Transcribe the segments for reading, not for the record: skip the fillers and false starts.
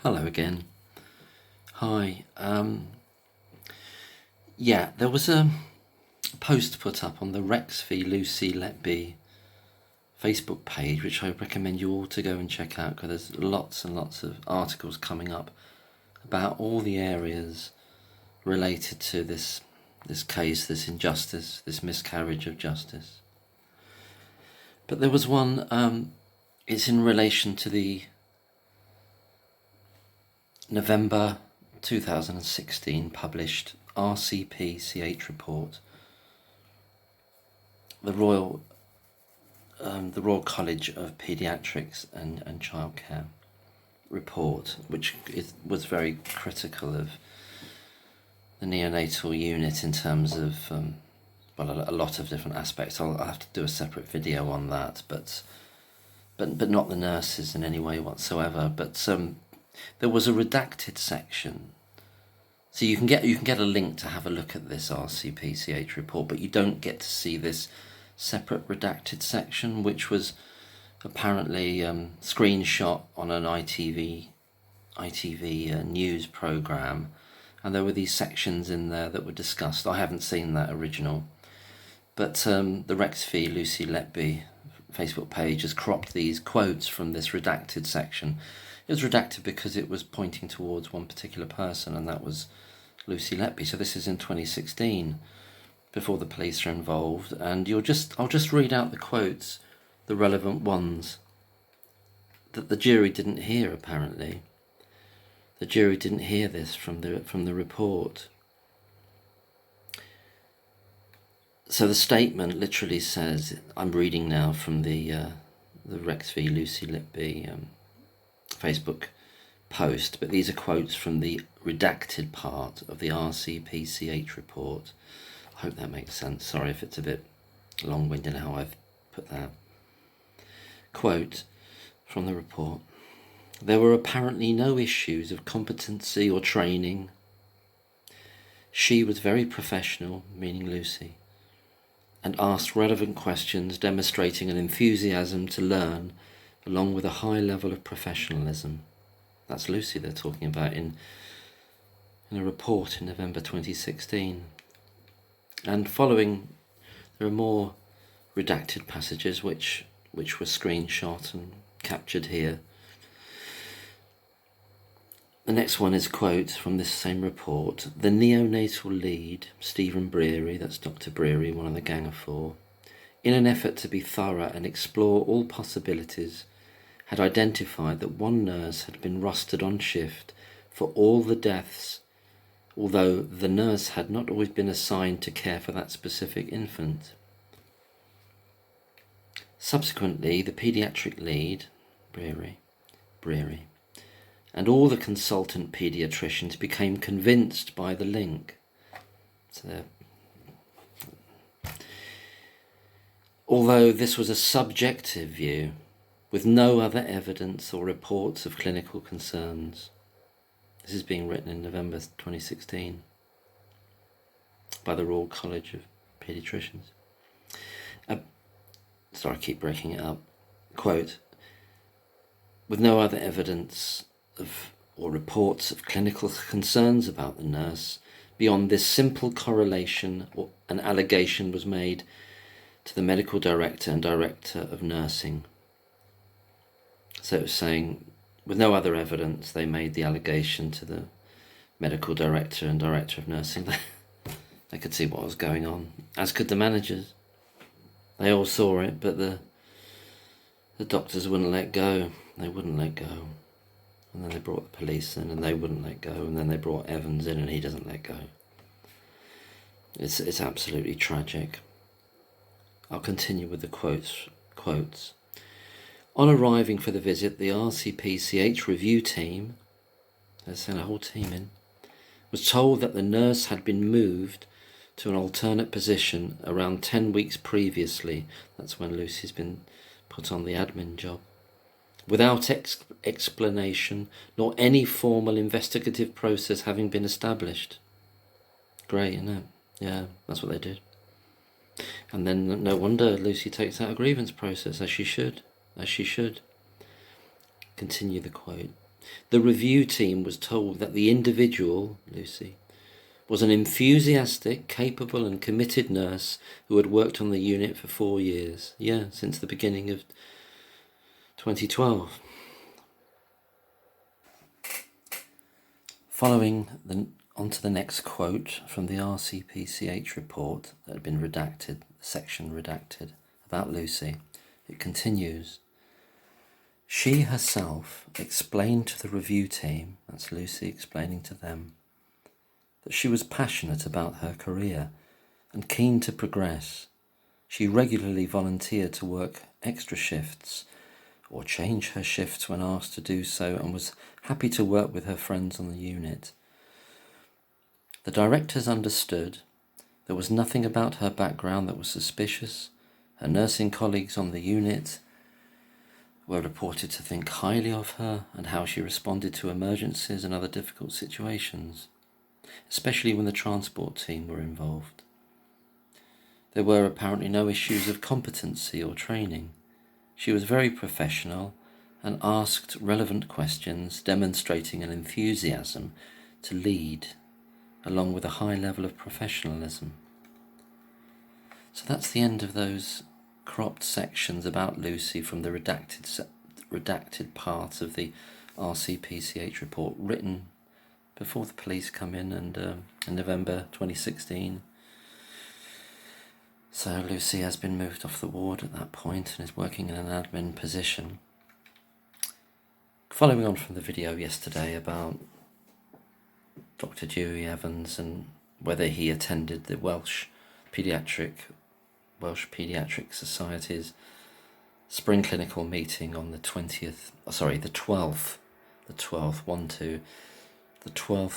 Hello again. Hi. There was a post put up on the Rex v Lucy Letby Facebook page, which I recommend you all to go and check out, because there's lots and lots of articles coming up about all the areas related to this case, this injustice, this miscarriage of justice. But there was one, it's in relation to the November 2016 published RCPCH report, the Royal College of Paediatrics and Childcare report, which was very critical of the neonatal unit in terms of a lot of different aspects. I'll have to do a separate video on that, but not the nurses in any way whatsoever. But there was a redacted section, so you can get a link to have a look at this RCPCH report, but you don't get to see this separate redacted section, which was apparently screenshot on an ITV news program, and there were these sections in there that were discussed. I haven't seen that original, but the Rex v Lucy Letby Facebook page has cropped these quotes from this redacted section. It was redacted because it was pointing towards one particular person, and that was Lucy Letby. So this is in 2016, before the police are involved, and I'll just read out the quotes, the relevant ones, that the jury didn't hear. Apparently, the jury didn't hear this from the report. So the statement literally says, I'm reading now from the Rex v Lucy Letby Facebook post, but these are quotes from the redacted part of the RCPCH report. I hope that makes sense. Sorry if it's a bit long-winded how I've put that. Quote from the report: there were apparently no issues of competency or training. She was very professional, meaning Lucy, and asked relevant questions, demonstrating an enthusiasm to learn, along with a high level of professionalism. That's Lucy they're talking about in a report in November 2016. And following, there are more redacted passages which were screenshot and captured here. The next one is a quote from this same report. The neonatal lead, Stephen Breary, that's Dr. Breary, one of the Gang of Four, in an effort to be thorough and explore all possibilities, had identified that one nurse had been rostered on shift for all the deaths, although the nurse had not always been assigned to care for that specific infant. Subsequently, the paediatric lead, Breary, and all the consultant paediatricians became convinced by the link. So although this was a subjective view, with no other evidence or reports of clinical concerns. This is being written in November 2016 by the Royal College of Paediatricians. Sorry, I keep breaking it up. Quote: with no other evidence or reports of clinical concerns about the nurse, beyond this simple correlation, an allegation was made to the medical director and director of nursing. So it was saying, with no other evidence, they made the allegation to the medical director and director of nursing. They could see what was going on, as could the managers. They all saw it, but the doctors wouldn't let go. They wouldn't let go. And then they brought the police in, and they wouldn't let go. And then they brought Evans in, and he doesn't let go. It's absolutely tragic. I'll continue with the quotes. On arriving for the visit, the RCPCH review team, they sent a whole team in, was told that the nurse had been moved to an alternate position around 10 weeks previously. That's when Lucy's been put on the admin job, without explanation nor any formal investigative process having been established. Great, isn't it? Yeah, that's what they did. And then no wonder Lucy takes out a grievance process, as she should. Continue the quote. The review team was told that the individual, Lucy, was an enthusiastic, capable and committed nurse who had worked on the unit for 4 years. Yeah, since the beginning of 2012. On to the next quote from the RCPCH report that had been redacted, section redacted, about Lucy. It continues. She herself explained to the review team, that's Lucy explaining to them, that she was passionate about her career and keen to progress. She regularly volunteered to work extra shifts or change her shifts when asked to do so, and was happy to work with her friends on the unit. The directors understood there was nothing about her background that was suspicious. Her nursing colleagues on the unit were reported to think highly of her and how she responded to emergencies and other difficult situations, especially when the transport team were involved. There were apparently no issues of competency or training. She was very professional and asked relevant questions, demonstrating an enthusiasm to lead, along with a high level of professionalism. So that's the end of those cropped sections about Lucy from the redacted part of the RCPCH report, written before the police come in in November 2016. So Lucy has been moved off the ward at that point and is working in an admin position. Following on from the video yesterday about Dr. Dewey Evans and whether he attended the Welsh Paediatric Society's spring clinical meeting on the 12th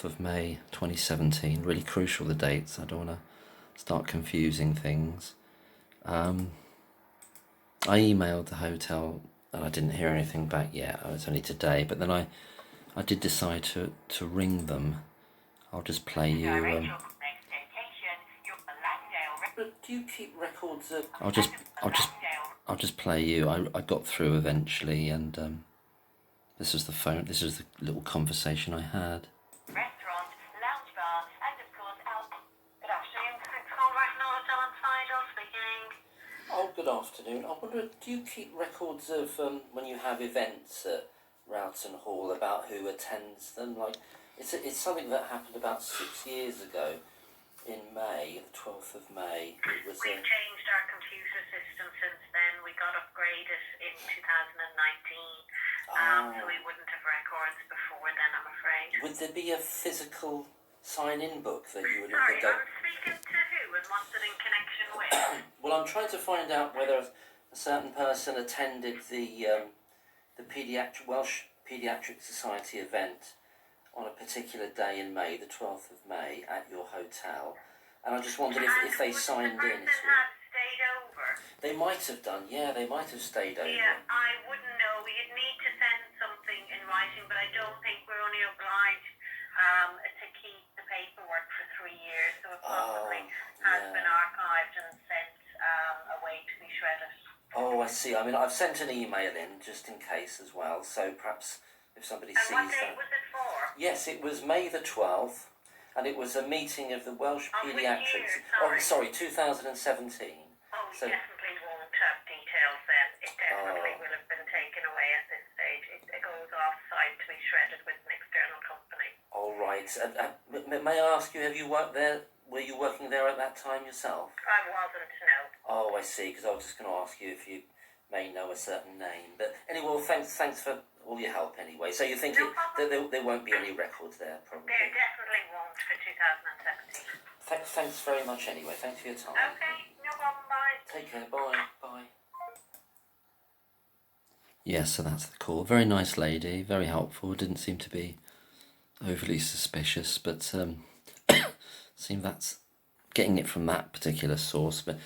of May 2017. Really crucial, the dates. I don't want to start confusing things. I emailed the hotel and I didn't hear anything back yet. It was only today, but then I did decide to ring them. I'll just play you. But do you keep records of? I'll just play you. I got through eventually, and this is the phone. This is the little conversation I had. Restaurant, lounge bar, and of course Good afternoon. Thanks for calling Rowton Hall Hotel on Sidle speaking. Oh, good afternoon. I wonder, do you keep records of when you have events at Rowton Hall about who attends them? Like, it's something that happened about 6 years ago. In May, the 12th of May, it was. We've changed our computer system since then. We got upgraded in 2019, so we wouldn't have records before then, I'm afraid. Would there be a physical sign-in book that you would have? Sorry, I'm speaking to who and what's it in connection with? Well, I'm trying to find out whether a certain person attended the Welsh Paediatric Society event on a particular day in May, the 12th of May, at your hotel. And I just wondered if they signed in. The person have stayed over? They might have done, yeah, they might have stayed over. Yeah, I wouldn't know. You'd need to send something in writing, but I don't think we're only obliged to keep the paperwork for 3 years, so it possibly has been archived and sent away to be shredded. Oh, I see. I mean, I've sent an email in, just in case as well, so perhaps if somebody sees that. And what date was it for? Yes, it was May the 12th, and it was a meeting of the Welsh Paediatrics. Which year? Sorry, 2017. Oh, we definitely won't have details then. It definitely will have been taken away at this stage. It goes off-site to be shredded with an external company. All right. May I ask you, have you worked there? Were you working there at that time yourself? I wasn't, no. Oh, I see, because I was just going to ask you if you may know a certain name. But anyway, well, thanks for all your help anyway. So you think that there won't be any records there, probably? There definitely won't for 2017. Thanks very much anyway. Thanks for your time. Okay, no problem, bye. Take care, bye. Bye. Yes, so that's the call. Very nice lady, very helpful. Didn't seem to be overly suspicious, but seemed that's getting it from that particular source. But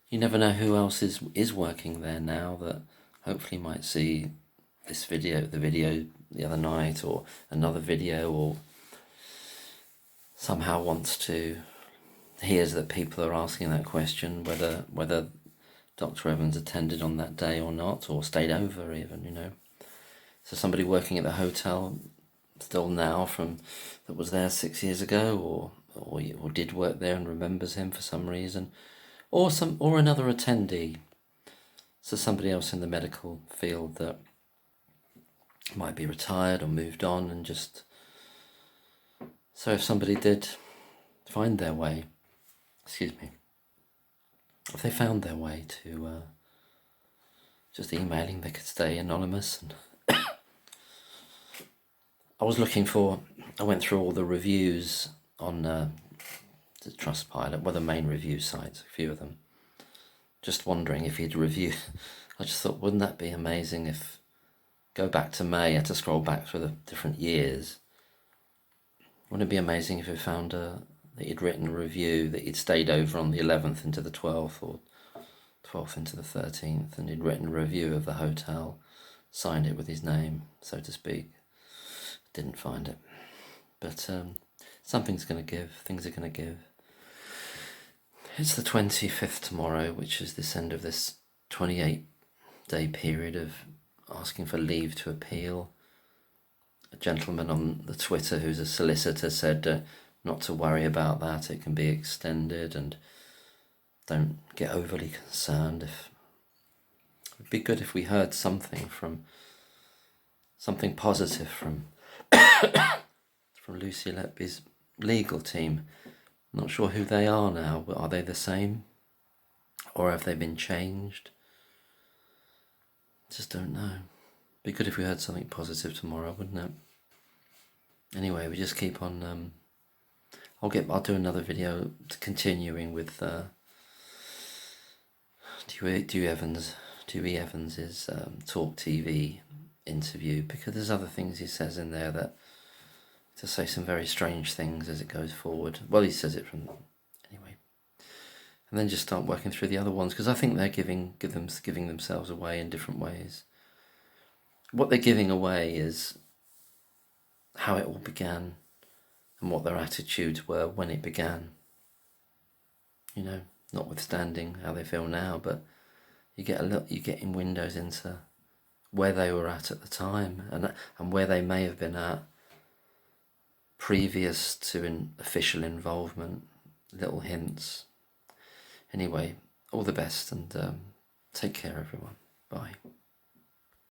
you never know who else is working there now that hopefully might see this video, the video the other night, or another video, or somehow wants to hears that people are asking that question, whether Dr. Evans attended on that day or not, or stayed over even, So somebody working at the hotel still now that was there 6 years ago, or did work there and remembers him for some reason, or another attendee. So somebody else in the medical field that might be retired or moved on, and just so if somebody did find their way, if they found their way to just emailing, they could stay anonymous. And I went through all the reviews on the Trustpilot, well, the main review sites, a few of them, just wondering if he'd review. I just thought, wouldn't that be amazing if, go back to May, I had to scroll back through the different years. Wouldn't it be amazing if he found that he'd written a review, that he'd stayed over on the 11th into the 12th, or 12th into the 13th, and he'd written a review of the hotel, signed it with his name, so to speak. Didn't find it. But something's going to give, things are going to give. It's the 25th tomorrow, which is this end of this 28-day period of asking for leave to appeal. A gentleman on the Twitter who's a solicitor said not to worry about that, it can be extended, and don't get overly concerned. It'd be good if we heard something positive from Lucy Letby's legal team. I'm not sure who they are now, but are they the same? Or have they been changed? Just don't know. Be good if we heard something positive tomorrow, wouldn't it? Anyway, we just keep on. I'll do another video continuing with Dewey Evans's Talk TV interview, because there's other things he says in there that to say some very strange things as it goes forward. Well, he says it from anyway, and then just start working through the other ones, because I think they're giving themselves away in different ways. What they're giving away is how it all began and what their attitudes were when it began. Notwithstanding how they feel now, but you get in windows into where they were at the time, and where they may have been at previous to official involvement. Little hints. Anyway, all the best, and take care, everyone. Bye.